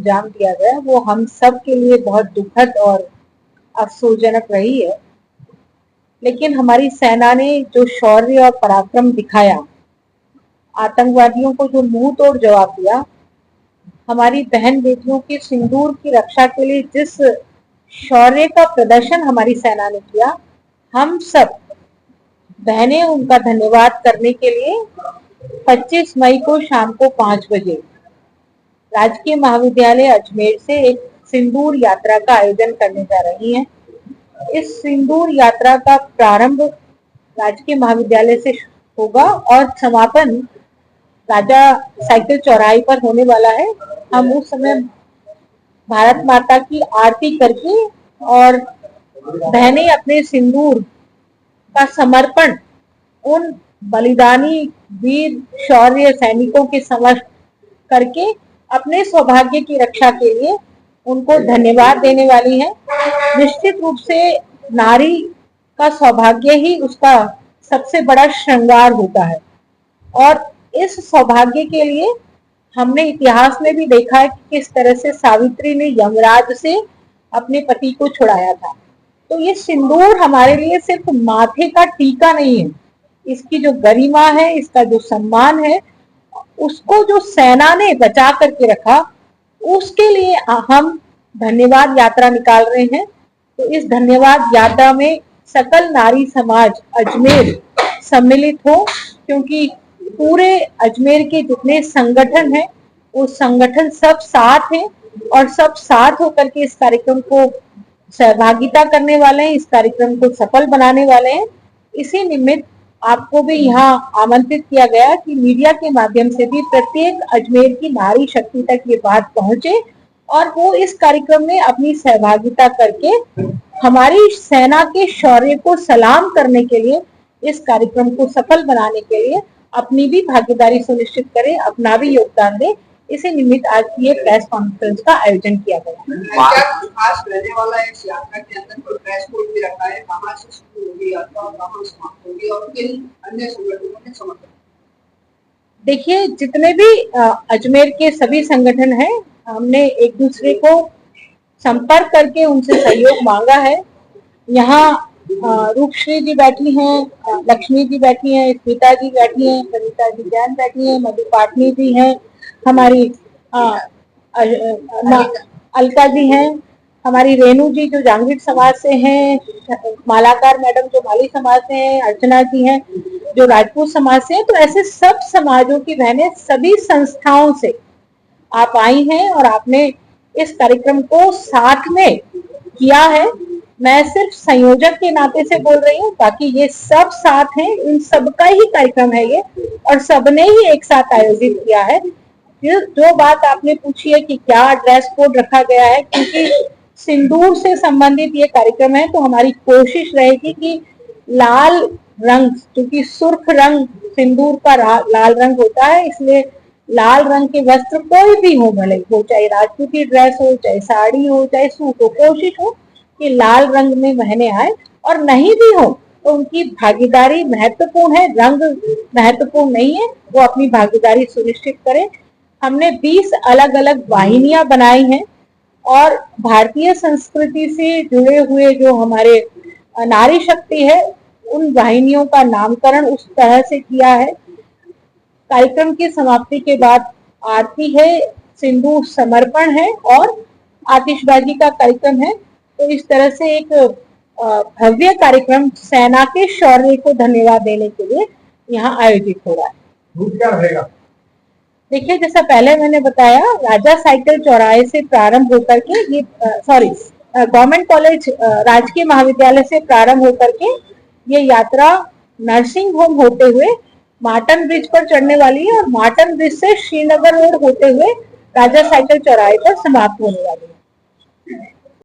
अंजाम दिया गया वो हम सब के लिए बहुत दुखद और अफसोसजनक रही है। लेकिन हमारी सेना ने जो शौर्य और पराक्रम दिखाया, आतंकवादियों को जो मुंह तोड़ जवाब दिया, हमारी बहन बेटियों के सिंदूर की रक्षा के लिए जिस शौर्य का प्रदर्शन हमारी सेना ने किया, हम सब बहनें उनका धन्यवाद करने के लिए 25 मई को शाम को 5 बजे राजकीय महाविद्यालय अजमेर से एक सिंदूर यात्रा का आयोजन करने जा रही हैं। इस सिंदूर यात्रा का प्रारंभ राजकीय महाविद्यालय से होगा और समापन राजा साइकिल चौराहे पर होने वाला है। हम उस समय भारत माता की आरती करके और बहनें अपने सिंदूर का समर्पण उन बलिदानी वीर शौर्य सैनिकों के समक्ष करके अपने सौभाग्य की रक्षा के लिए उनको धन्यवाद देने वाली हैं। निश्चित रूप से नारी का सौभाग्य ही उसका सबसे बड़ा श्रृंगार होता है और इस सौभाग्य के लिए हमने इतिहास में भी देखा है कि किस तरह से सावित्री ने यमराज से अपने पति को छुड़ाया था। तो ये सिंदूर हमारे लिए सिर्फ माथे का टीका नहीं है, इसकी जो गरिमा है, इसका जो सम्मान है, उसको जो सेना ने बचा करके रखा, उसके लिए हम धन्यवाद यात्रा निकाल रहे हैं। तो इस धन्यवाद यात्रा में सकल नारी समाज अजमेर सम्मिलित हो, क्योंकि पूरे अजमेर के जितने संगठन हैं वो संगठन सब साथ हैं और सब साथ होकर के इस कार्यक्रम को सहभागिता करने वाले हैं, इस कार्यक्रम को सफल बनाने वाले हैं। इसी निमित्त आपको भी यहाँ आमंत्रित किया गया कि मीडिया के माध्यम से भी प्रत्येक अजमेर की नारी शक्ति तक ये बात पहुंचे और वो इस कार्यक्रम में अपनी सहभागिता करके हमारी सेना के शौर्य को सलाम करने के लिए, इस कार्यक्रम को सफल बनाने के लिए अपनी भी भागीदारी सुनिश्चित करें, अपना भी योगदान दें। इसी निमित्त आज की ये प्रेस कॉन्फ्रेंस का आयोजन किया गया। खास रहने वाला है इस यात्रा के अंदर कोई प्रेस कोड भी रखा है, कहां से शुरू होगी यात्रा और कहां समाप्त होगी और किन अन्य संगठनों ने समर्थन? देखिए, जितने भी अजमेर के सभी संगठन हैं, हमने एक दूसरे को संपर्क करके उनसे सहयोग मांगा है। यहाँ रूपश्री जी बैठी हैं, लक्ष्मी जी बैठी हैं, स्मिता जी बैठी हैं, कविता जी जैन बैठी हैं, मधु पाटनी जी हैं, हमारी अलका जी हैं, हमारी रेणु जी जो जांगीर समाज से हैं, मालाकार मैडम जो माली समाज से हैं, अर्चना जी हैं जो राजपूत समाज से हैं। तो ऐसे सब समाजों की बहनें सभी संस्थाओं से आप आई हैं और आपने इस कार्यक्रम को साथ में किया है। मैं सिर्फ संयोजक के नाते से बोल रही हूँ, बाकी ये सब साथ हैं, इन सबका ही कार्यक्रम है ये और सबने ही एक साथ आयोजित किया है। जो बात आपने पूछी है कि क्या ड्रेस कोड रखा गया है, क्योंकि सिंदूर से संबंधित ये कार्यक्रम है तो हमारी कोशिश रहेगी कि लाल रंग, क्योंकि सुर्ख रंग सिंदूर का लाल रंग होता है, इसलिए लाल रंग के वस्त्र कोई भी हो, भले वो चाहे राजपूती ड्रेस हो, चाहे साड़ी हो, चाहे सूट हो, कोशिश हो कि लाल रंग में बहने आए और नहीं भी हो तो उनकी भागीदारी महत्वपूर्ण है, रंग महत्वपूर्ण नहीं है, वो अपनी भागीदारी सुनिश्चित करें। हमने 20 अलग अलग वाहिनियां बनाई हैं और भारतीय संस्कृति से जुड़े हुए जो हमारे नारी शक्ति है उन वाहिनियों का नामकरण उस तरह से किया है। कार्यक्रम की समाप्ति के बाद आरती है, सिंदूर समर्पण है और आतिशबाजी का कार्यक्रम है। तो इस तरह से एक भव्य कार्यक्रम सेना के शौर्य को धन्यवाद देने के लिए यहाँ आयोजित हो रहा है। क्या रहेगा? देखिए, जैसा पहले मैंने बताया, राजा साइकिल चौराहे से प्रारंभ होकर के ये गवर्नमेंट कॉलेज राजकीय महाविद्यालय से प्रारंभ होकर के ये यात्रा नर्सिंग होम होते हुए मार्टन ब्रिज पर चढ़ने वाली है और मार्टन ब्रिज से श्रीनगर रोड होते हुए राजा साइकिल चौराहे पर समाप्त होने वाली है।